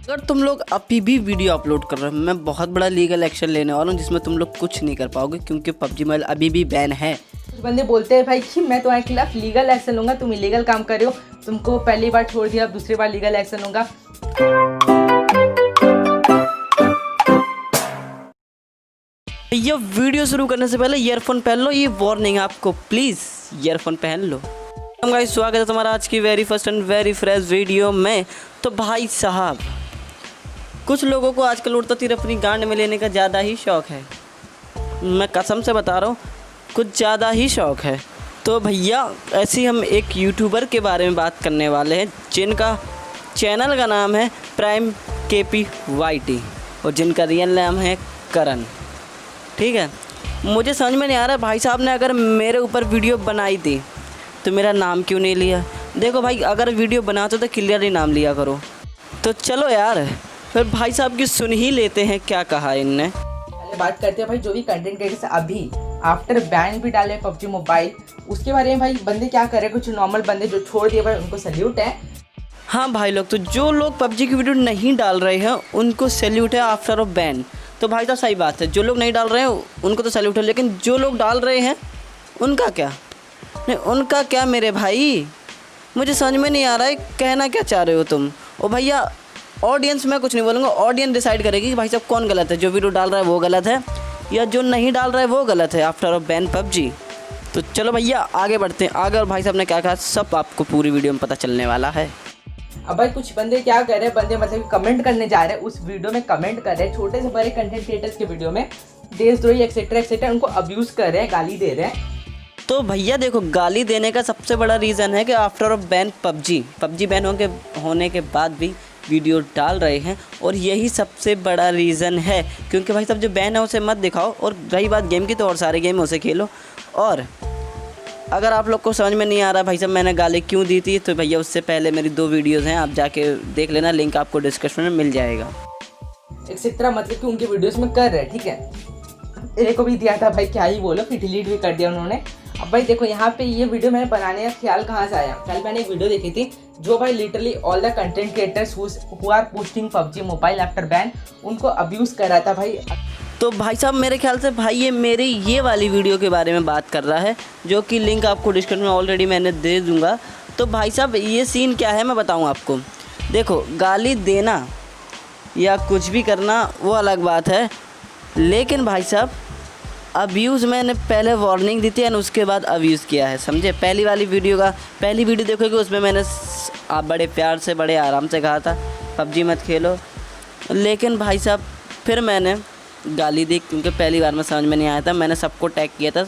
अगर तुम लोग अभी भी वीडियो अपलोड कर रहे हो, मैं बहुत बड़ा लीगल एक्शन लेने वाला हूँ जिसमें तुम लोग कुछ नहीं कर पाओगे, क्योंकि पबजी मोबाइल अभी भी बैन है। कुछ बंदे बोलते हैं भाई कि मैं तुम्हारे खिलाफ लीगल एक्शन लूंगा, तुम इलीगल काम कर रहे हो, तुमको पहली बार छोड़ दिया, अब दूसरी बार लीगल एक्शन लूंगा। ये वीडियो शुरू करने से पहले ईयरफोन पहन लो, ये वार्निंग है आपको, प्लीज़ ईयरफोन पहन लो। गाइस, स्वागत है तुम्हारा आज की very first and very fresh video में। तो भाई साहब, कुछ लोगों को आजकल उड़ता तीर अपनी गांड में लेने का ज़्यादा ही शौक़ है। मैं कसम से बता रहा हूँ, कुछ ज़्यादा ही शौक़ है। तो भैया, ऐसे हम एक यूट्यूबर के बारे में बात करने वाले हैं जिनका चैनल का नाम है प्राइम KPYT और जिनका रियल नाम है करण। ठीक है, मुझे समझ में नहीं आ रहा भाई साहब ने अगर मेरे ऊपर वीडियो बनाई थी तो मेरा नाम क्यों नहीं लिया। देखो भाई, अगर वीडियो बनाते तो क्लियरली नाम लिया करो। तो चलो यार, फिर भाई साहब की सुन ही लेते हैं क्या कहा इनने। पहले बात करते हैं भाई, जो भी कंटेंट क्रिएटर्स अभी आफ्टर बैन भी डाले पबजी मोबाइल, उसके बारे में भाई बंदे क्या कर रहे हैं। कुछ नॉर्मल बंदे जो छोड़ दिए भाई, उनको सैल्यूट है। हाँ भाई लोग, तो जो लोग पबजी की वीडियो नहीं डाल रहे हैं उनको सैल्यूट है आफ्टर ऑफ बैन। तो भाई साहब सही बात है, जो लोग नहीं डाल रहे हैं उनको तो सैल्यूट है, लेकिन जो लोग डाल रहे हैं उनका क्या? नहीं, उनका क्या मेरे भाई, मुझे समझ में नहीं आ रहा है कहना क्या चाह रहे हो तुम। और भैया, ऑडियंस में कुछ नहीं बोलूँगा, ऑडियंस डिसाइड करेगी कि भाई साहब कौन गलत है, जो वीडियो डाल रहा है वो गलत है या जो नहीं डाल रहा है वो गलत है आफ्टर ऑफ बैन पबजी। तो चलो भैया आगे बढ़ते हैं आगे, और भाई साहब ने क्या कहा सब आपको पूरी वीडियो में पता चलने वाला है। अब भाई कुछ बंदे क्या कर रहे हैं, बंदे मतलब कमेंट करने जा रहे हैं, उस वीडियो में कमेंट कर रहे हैं, छोटे से बड़े कंटेंट क्रिएटर्स के वीडियो में देशद्रोही एक्सेट्रा एक्सेट्रा उनको अब्यूज कर रहे हैं, गाली दे रहे हैं। तो भैया देखो, गाली देने का सबसे बड़ा रीज़न है कि after of ban PUBG ban होने के बाद भी वीडियो डाल रहे हैं, और यही सबसे बड़ा रीज़न है। क्योंकि भाई साहब जो बैन है उसे मत दिखाओ, और रही बात गेम की तो और सारे गेम उसे खेलो। और अगर आप लोग को समझ में नहीं आ रहा भाई साहब मैंने गाली क्यों दी थी, तो भैया उससे पहले मेरी 2 वीडियोज़ हैं, आप जाके देख लेना, लिंक आपको डिस्क्रिप्शन में मिल जाएगा। एक्सेट्रा मतलब कि उनके वीडियोस में कर रहे हैं, ठीक है। एक को भी दिया था भाई, क्या ही बोलो, फिर डिलीट भी कर दिया उन्होंने। अब भाई देखो, यहाँ पे ये वीडियो मैंने बनाने का ख्याल कहाँ से आया। कल मैंने एक वीडियो देखी थी जो भाई literally all the content creators who are posting PUBG mobile after ban, उनको अब्यूज कर रहा था भाई। तो भाई साहब मेरे ख्याल से भाई ये मेरी ये वाली वीडियो के बारे में बात कर रहा है, जो कि लिंक आपको डिस्क्रिप्शन में ऑलरेडी मैंने दे दूँगा। तो भाई साहब ये सीन क्या है मैं बताऊँ आपको। देखो, गाली देना या कुछ भी करना वो अलग बात है, लेकिन भाई साहब अब्यूज़ मैंने पहले वार्निंग दी थी और उसके बाद अब्यूज़ किया है, समझे। पहली वीडियो देखोगे, उसमें मैंने आप बड़े प्यार से बड़े आराम से कहा था पबजी मत खेलो, लेकिन भाई साहब फिर मैंने गाली दी, क्योंकि पहली बार में समझ में नहीं आया था। मैंने सबको टैग किया था,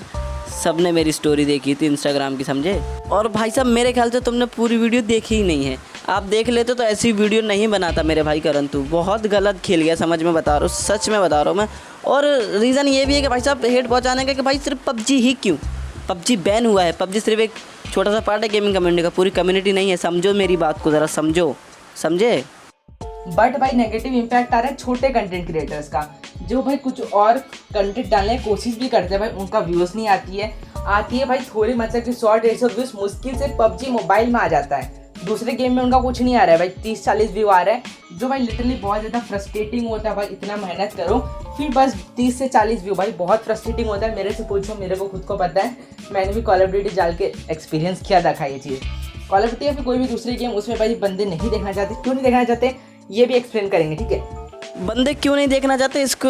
सब ने मेरी स्टोरी देखी थी इंस्टाग्राम की, समझे। और भाई साहब मेरे ख्याल से तुमने पूरी वीडियो देखी ही नहीं है, आप देख लेते तो ऐसी वीडियो नहीं बनाता मेरे भाई करण। तू बहुत गलत खेल गया, समझ में बता रहा हूँ, सच में बता रहा हूँ मैं। और रीज़न ये भी है कि भाई साहब हेट पहुँचाने का कि भाई सिर्फ पबजी ही क्यों, पबजी बैन हुआ है, पबजी सिर्फ एक छोटा सा पार्ट है गेमिंग कम्युनिटी का, पूरी कम्युनिटी नहीं है, समझो मेरी बात को ज़रा समझे। बट भाई नेगेटिव इम्पैक्ट आ रहा है छोटे कंटेंट क्रिएटर्स का, जो भाई कुछ और कंटेंट डालने की कोशिश भी करते हैं भाई, उनका व्यूज़ नहीं आती है भाई थोड़ी, मतलब कि 100-150 व्यूज़ मुश्किल से पबजी मोबाइल में आ जाता है। दूसरे गेम में उनका कुछ नहीं आ रहा है भाई, 30-40 व्यू आ रहा है, जो भाई लिटरली बहुत ज़्यादा फ्रस्ट्रेटिंग होता है भाई। इतना मेहनत करो फिर बस 30 से 40 व्यू, भाई बहुत फ्रस्ट्रेटिंग होता है। मेरे से पूछो, मेरे को खुद को पता है, मैंने भी कॉल ऑफ ड्यूटी डाल के एक्सपीरियंस किया था ये चीज़। कॉल ऑफ ड्यूटी या फिर कोई भी दूसरे गेम, उसमें भाई बंदे नहीं देखना चाहते, क्यों नहीं देखना चाहते ये भी एक्सप्लेन करेंगे, ठीक है। बंदे क्यों नहीं देखना चाहते इसको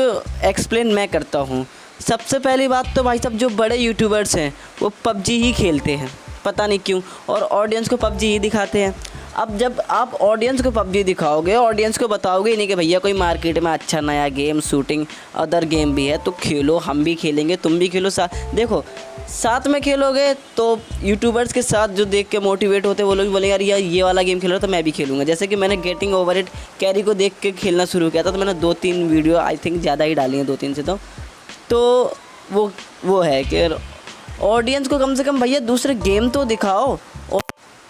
एक्सप्लेन मैं करता हूँ। सबसे पहली बात तो भाई साहब जो बड़े यूट्यूबर्स हैं वो पबजी ही खेलते हैं, पता नहीं क्यों, और ऑडियंस को पबजी ही दिखाते हैं। अब जब आप ऑडियंस को पबजी दिखाओगे, ऑडियंस को बताओगे ही नहीं कि भैया कोई मार्केट में अच्छा नया गेम शूटिंग अदर गेम भी है तो खेलो, हम भी खेलेंगे, तुम भी खेलो, देखो साथ में खेलोगे तो यूट्यूबर्स के साथ जो देख के मोटिवेट होते हैं वो लोग बोलेंगे यार ये वाला गेम खेल रहा तो मैं भी खेलूँगा। जैसे कि मैंने गेटिंग ओवर इट कैरी को देख के खेलना शुरू किया था, तो मैंने 2-3 वीडियो आई थिंक ज़्यादा ही डाली हैं, 2-3 से तो वो है कि ऑडियंस को कम से कम भैया दूसरे गेम तो दिखाओ। और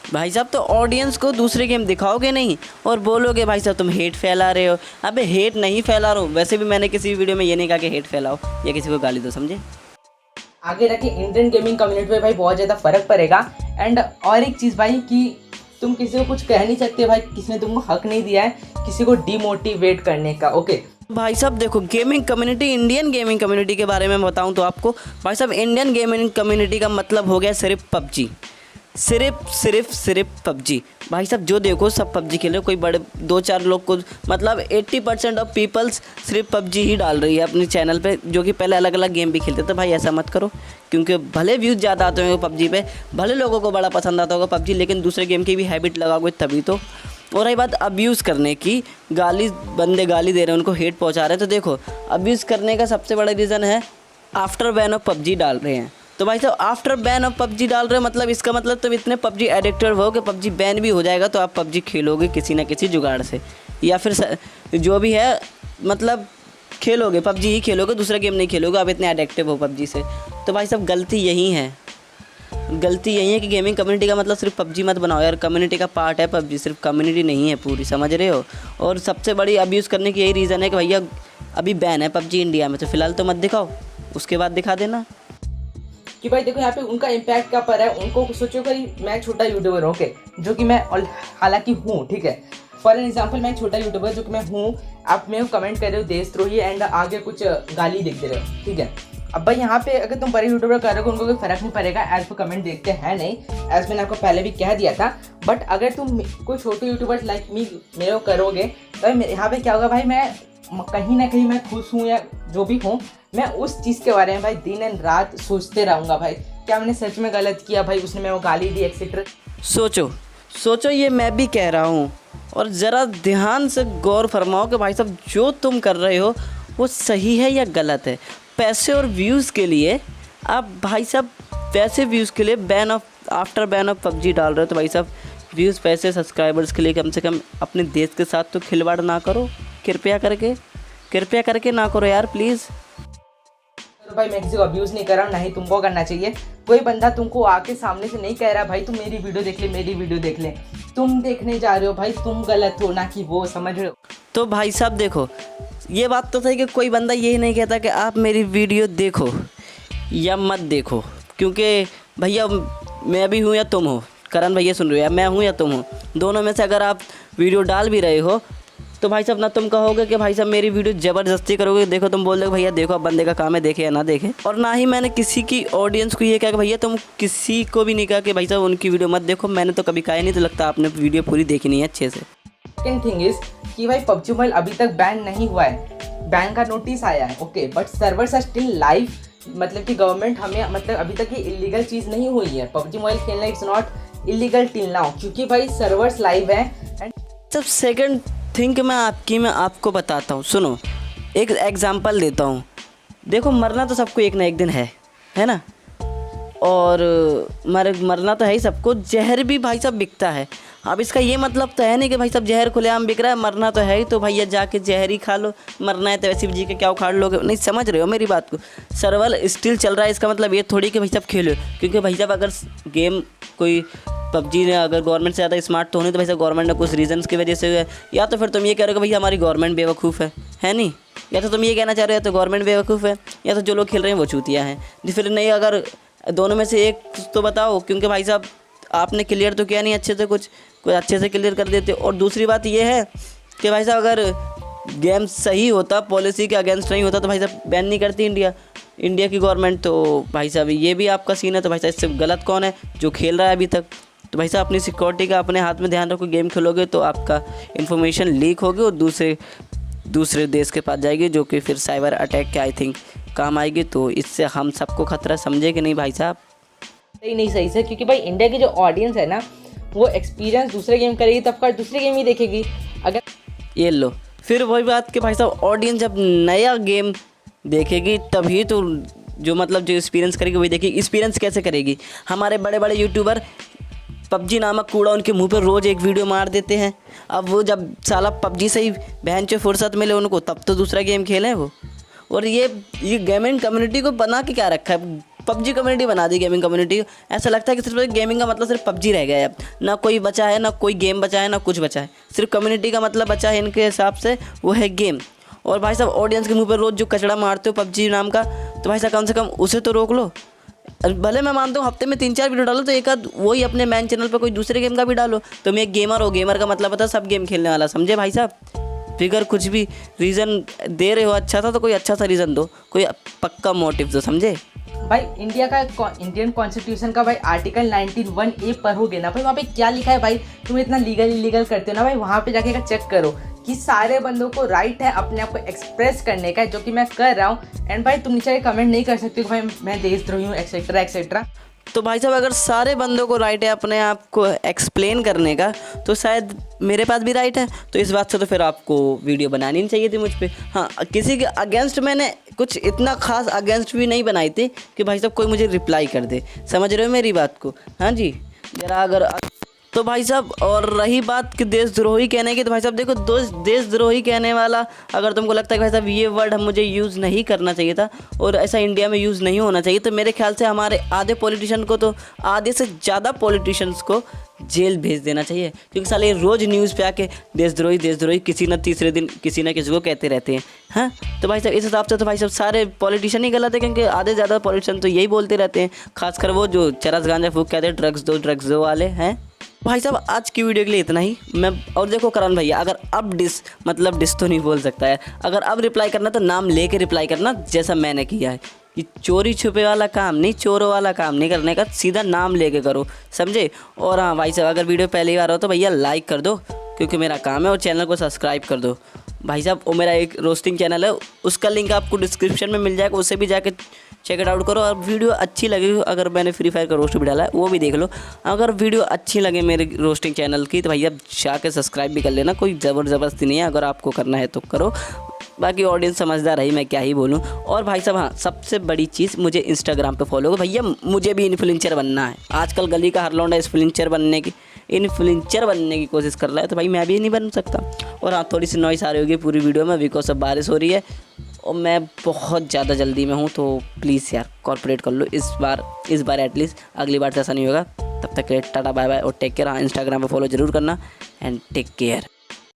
भाई साहब तो ऑडियंस को दूसरे गेम दिखाओगे नहीं और बोलोगे भाई साहब तुम हेट फैला रहे हो। अबे हेट नहीं फैला रहा हूँ, वैसे भी मैंने किसी वीडियो में ये नहीं कहा कि हेट फैलाओ या किसी को गाली दो, समझे। आगे रखे इंडियन गेमिंग कम्युनिटी में भाई बहुत ज़्यादा फर्क पड़ेगा। एंड और एक चीज़ भाई कि तुम किसी को कुछ कह नहीं सकते भाई, किसी ने तुमको हक नहीं दिया है किसी को डिमोटिवेट करने का। ओके भाई साहब देखो, gaming community, Indian gaming community के बारे में बताऊं तो आपको भाई साहब, इंडियन गेमिंग कम्युनिटी का मतलब हो गया सिर्फ पबजी, सिर्फ पबजी। भाई साहब जो देखो सब पबजी खेल रहे हो, कोई बड़े 2-4 लोग को मतलब 80% ऑफ पीपल्स सिर्फ पबजी ही डाल रही है अपने चैनल पे, जो कि पहले अलग अलग गेम भी खेलते थे। भाई ऐसा मत करो, क्योंकि भले व्यूज़ ज़्यादा आते होंगे पबजी पे, भले लोगों को बड़ा पसंद आता होगा पबजी, लेकिन दूसरे गेम की भी हैबिट लगाओगे तभी तो। और रही बात अब्यूज़ करने की, बंदे गाली दे रहे हैं, उनको हेट पहुँचा रहे हैं, तो देखो अब्यूज़ करने का सबसे बड़ा रीज़न है आफ्टर बैन ऑफ पबजी डाल रहे हैं। तो भाई साहब आफ्टर बैन ऑफ पबजी डाल रहे हो, मतलब इसका मतलब तुम इतने पबजी एडिक्टेड हो कि पबजी बैन भी हो जाएगा तो आप पबजी खेलोगे किसी ना किसी जुगाड़ से, या फिर जो भी है मतलब खेलोगे, पबजी ही खेलोगे, दूसरा गेम नहीं खेलोगे, आप इतने एडिक्टिव हो पबजी से। तो भाई साहब गलती यही है कि गेमिंग कम्युनिटी का मतलब सिर्फ पबजी मत बनाओ यार, कम्युनिटी का पार्ट है पबजी, सिर्फ कम्युनिटी नहीं है पूरी, समझ रहे हो। और सबसे बड़ी अब्यूज़ करने की यही रीज़न है कि भैया अभी बैन है पबजी इंडिया में, तो फिलहाल तो मत दिखाओ, उसके बाद दिखा देना। कि भाई देखो यहाँ पे उनका इम्पैक्ट क्या पर है, उनको सोचो कि मैं छोटा यूट्यूबर हूँ, ओके, जो कि मैं हालांकि हूँ, ठीक है। फॉर एग्जाम्पल मैं छोटा यूट्यूबर जो कि मैं हूँ, आप मेरे को कमेंट कर रहे हो देशद्रोही एंड आगे कुछ गाली लिख दे रहे हो, ठीक है। अब भाई यहाँ पे अगर तुम बड़े यूट्यूबर कर रहे हो उनको कोई फर्क नहीं पड़ेगा, एज पर कमेंट देखते हैं नहीं, एज मैंने आपको पहले भी कह दिया था। बट अगर तुम कोई छोटे यूट्यूबर्स लाइक मी मेरे को करोगे तो यहाँ पे क्या होगा भाई, मैं कहीं ना कहीं मैं खुश हूँ या जो भी हूँ, मैं उस चीज़ के बारे में भाई दिन एंड रात सोचते रहूँगा भाई, क्या मैंने सच में गलत किया भाई, उसने मेरे को गाली दी एक्सेट्रा। सोचो ये मैं भी कह रहा हूँ, और ज़रा ध्यान से गौर फरमाओ कि भाई साहब जो तुम कर रहे हो वो सही है या गलत है। पैसे और व्यूज़ के लिए आप भाई साहब, पैसे व्यूज़ के लिए आफ्टर बैन ऑफ पबजी डाल रहे हो, तो भाई साहब व्यूज़ पैसे सब्सक्राइबर्स के लिए कम से कम अपने देश के साथ तो खिलवाड़ ना करो, कृपया करके ना करो यार प्लीज़। तो भाई मैं किसी को अब्यूज़ नहीं कर रहा हूँ, ना ही तुमको करना चाहिए। कोई बंदा तुमको आके सामने से नहीं कह रहा भाई तुम मेरी वीडियो देख ले, तुम देखने जा रहे हो भाई, तुम गलत हो ना कि वो, समझ रहे हो। तो भाई साहब देखो, ये बात तो सही कि कोई बंदा यही नहीं कहता कि आप मेरी वीडियो देखो या मत देखो, क्योंकि भैया मैं भी हूँ या तुम हो, करण भैया सुन रहे हो, या मैं हूँ या तुम हो, दोनों में से अगर आप वीडियो डाल भी रहे हो तो भाई साहब ना तुम कहोगे कि भाई साहब मेरी वीडियो ज़बरदस्ती करोगे, देखो तुम बोल रहे हो भैया देखो, अब बंदे का काम है देखे या ना देखे। और ना ही मैंने किसी की ऑडियंस को ये कहा कि भैया तुम किसी को भी नहीं कहा कि भाई साहब उनकी वीडियो मत देखो, मैंने तो कभी कहा ही नहीं, तो लगता आपने वीडियो पूरी देखी नहीं है अच्छे से। सेकेंड थिंग इज कि भाई पबजी मोबाइल अभी तक बैन नहीं हुआ है, बैन का नोटिस आया है, okay, but servers are still live, मतलब कि गवर्नमेंट हमें मतलब अभी तक ये इलीगल चीज़ नहीं हुई है पबजी मोबाइल खेलना, it's not illegal till now, क्योंकि भाई सर्वर्स लाइव है। एंड सब सेकंड थिंक मैं आपको बताता हूँ, सुनो एक एग्जांपल देता हूँ। देखो मरना तो सबको एक ना एक दिन है ना, और मरना तो है ही सबको, जहर भी भाई साहब बिकता है। अब इसका ये मतलब तो है नहीं कि भाई साहब जहर खुलेआम बिक रहा है, मरना तो है ही, तो भैया जाके जहर ही खा लो, मरना है तो वैसे भी जी के क्या उखाड़ लोगे, नहीं समझ रहे हो मेरी बात को। सर्वर स्टिल चल रहा है, इसका मतलब ये थोड़ी कि भाई साहब खेलो, क्योंकि भाई साहब अगर गेम कोई पबजी ने अगर गवर्नमेंट से ज़्यादा स्मार्ट तो होनी, तो भाई साहब गवर्नमेंट ने कुछ रीजंस की वजह से, या तो फिर तुम ये कह रहे हो कि भैया हमारी गवर्नमेंट बेवकूफ़ है नहीं, या तो तुम ये कहना चाह रहे हो तो गवर्नमेंट बेवकूफ़ है, या तो जो लोग खेल रहे हैं वो चूतिया हैं। फिर नहीं, अगर दोनों में से एक तो बताओ, क्योंकि भाई साहब आपने क्लियर तो किया नहीं अच्छे से, कुछ अच्छे से क्लियर कर देते। और दूसरी बात ये है कि भाई साहब अगर गेम सही होता, पॉलिसी के अगेंस्ट नहीं होता, तो भाई साहब बैन नहीं करती इंडिया की गवर्नमेंट। तो भाई साहब ये भी आपका सीन है, तो भाई साहब इससे गलत कौन है, जो खेल रहा है अभी तक। तो भाई साहब अपनी सिक्योरिटी का अपने हाथ में ध्यान रखो, गेम खेलोगे तो आपका इन्फॉर्मेशन लीक होगी और दूसरे देश के पास जाएगी, जो कि फिर साइबर अटैक के आई थिंक काम आएगी। तो इससे हम सबको खतरा, समझे कि नहीं भाई साहब? नहीं सही से, क्योंकि भाई इंडिया की जो ऑडियंस है ना, वो एक्सपीरियंस दूसरे गेम करेगी तब का दूसरे गेम ही देखेगी। अगर ये लो फिर वही बात कि भाई साहब ऑडियंस जब नया गेम देखेगी तभी तो जो एक्सपीरियंस करेगी वही देखेगी। एक्सपीरियंस कैसे करेगी? हमारे बड़े बड़े यूट्यूबर पबजी नामक कूड़ा उनके मुंह पर रोज़ एक वीडियो मार देते हैं। अब वो जब साला पबजी से ही बहन चो फुर्सत मिले उनको, तब तो दूसरा गेम खेलें वो। और ये गेमिंग कम्युनिटी को बना के क्या रखा है, पबजी कम्युनिटी बना दी गेमिंग कम्युनिटी। ऐसा लगता है कि सिर्फ गेमिंग का मतलब सिर्फ पबजी रह गया है, अब ना कोई बचा है, ना कोई गेम बचा है, ना कुछ बचा है, सिर्फ कम्युनिटी का मतलब बचा है इनके हिसाब से, वो है गेम। और भाई साहब ऑडियंस के मुंह पर रोज़ जो कचड़ा मारते हो पबजी नाम का, तो भाई साहब कम से कम उसे तो रोक लो। भले मैं मानता हूँ हफ्ते में 3-4 वीडियो डालो तो एक आध वही अपने मैन चैनल पर कोई दूसरे गेम का भी डालो। तुम एक गेमर हो, गेमर का मतलब होता है सब गेम खेलने वाला, समझे भाई साहब। फिगर कुछ भी रीज़न दे रहे हो अच्छा था तो कोई अच्छा सा रीज़न दो, कोई पक्का मोटिव दो, समझे। भाई इंडियन कॉन्स्टिट्यूशन का भाई आर्टिकल 19(1)(a) पढ़ोगे ना भाई, वहाँ पे क्या लिखा है भाई, तुम इतना लीगल इलीगल करते हो ना भाई, वहाँ पे जाके चेक करो कि सारे बंदों को राइट है अपने आप को एक्सप्रेस करने का, जो कि मैं कर रहा हूँ। एंड भाई तुम नीचे कमेंट नहीं कर सकते हो भाई मैं देशद्रोही हूँ एक्सेट्रा एक्सेट्रा। तो भाई साहब अगर सारे बंदों को राइट है अपने आप को एक्सप्लेन करने का तो शायद मेरे पास भी राइट है। तो इस बात से तो फिर आपको वीडियो बनानी नहीं चाहिए थी मुझ पे। हाँ, किसी के अगेंस्ट मैंने कुछ इतना खास अगेंस्ट भी नहीं बनाई थी कि भाई साहब कोई मुझे रिप्लाई कर दे, समझ रहे हो मेरी बात को। हाँ जी, जरा अगर तो भाई साहब और रही बात कि देशद्रोही कहने की, तो भाई साहब देखो देशद्रोही कहने वाला अगर तुमको लगता है कि भाई साहब ये वर्ड मुझे यूज़ नहीं करना चाहिए था और ऐसा इंडिया में यूज़ नहीं होना चाहिए, तो मेरे ख्याल से हमारे आधे पॉलिटिशियन को तो आधे से ज़्यादा पॉलिटिशियंस को जेल भेज देना चाहिए। क्योंकि साले रोज़ न्यूज़ पे आके देशद्रोही किसी न तीसरे दिन किसी न किसी को कहते रहते हैं। हाँ, तो भाई साहब इस हिसाब से तो भाई साहब सारे पॉलिटिशियन ही गलत है, क्योंकि आधे ज़्यादा पॉलिटिशियन तो यही बोलते रहते हैं, खासकर वो जो चरस गांजा फूक कहते हैं ड्रग्स दो वाले हैं। भाई साहब आज की वीडियो के लिए इतना ही। मैं और देखो करण भैया, अगर अब डिस तो नहीं बोल सकता है, अगर अब रिप्लाई करना तो नाम लेके रिप्लाई करना, जैसा मैंने किया है। ये चोरी छुपे वाला काम नहीं, चोरों वाला काम नहीं करने का, सीधा नाम लेके करो, समझे। और हाँ भाई साहब अगर वीडियो पहली बार हो तो भैया लाइक कर दो, क्योंकि मेरा काम है, और चैनल को सब्सक्राइब कर दो भाई साहब। और मेरा एक रोस्टिंग चैनल है, उसका लिंक आपको डिस्क्रिप्शन में मिल जाएगा, उससे भी जाके चेक इट आउट करो। और वीडियो अच्छी लगी, अगर मैंने फ्री फायर का रोस्ट भी डाला है वो भी देख लो। अगर वीडियो अच्छी लगे मेरे रोस्टिंग चैनल की तो भैया जाके सब्सक्राइब भी कर लेना, कोई ज़बरदस्ती नहीं है, अगर आपको करना है तो करो। बाकी ऑडियंस समझदार रही, मैं क्या ही बोलूँ। और भाई साहब हाँ, सबसे बड़ी चीज़ मुझे इंस्टाग्राम पे फॉलो करो भैया, मुझे भी इन्फ्लुएंसर बनना है। आजकल गली का हर लौंडा इन्फ्लुएंसर बनने की कोशिश कर रहा है, तो भाई मैं भी नहीं बन सकता। और हाँ, थोड़ी सी नॉइस आ रही होगी पूरी वीडियो में, बिकॉज अब बारिश हो रही है और मैं बहुत ज़्यादा जल्दी में हूँ, तो प्लीज़ यार कॉर्पोरेट कर लो इस बार एटलीस्ट। अगली बार से ऐसा नहीं होगा। तब तक टाटा बाय बाय और टेक केयर। हाँ, इंस्टाग्राम पे फॉलो ज़रूर करना एंड टेक केयर।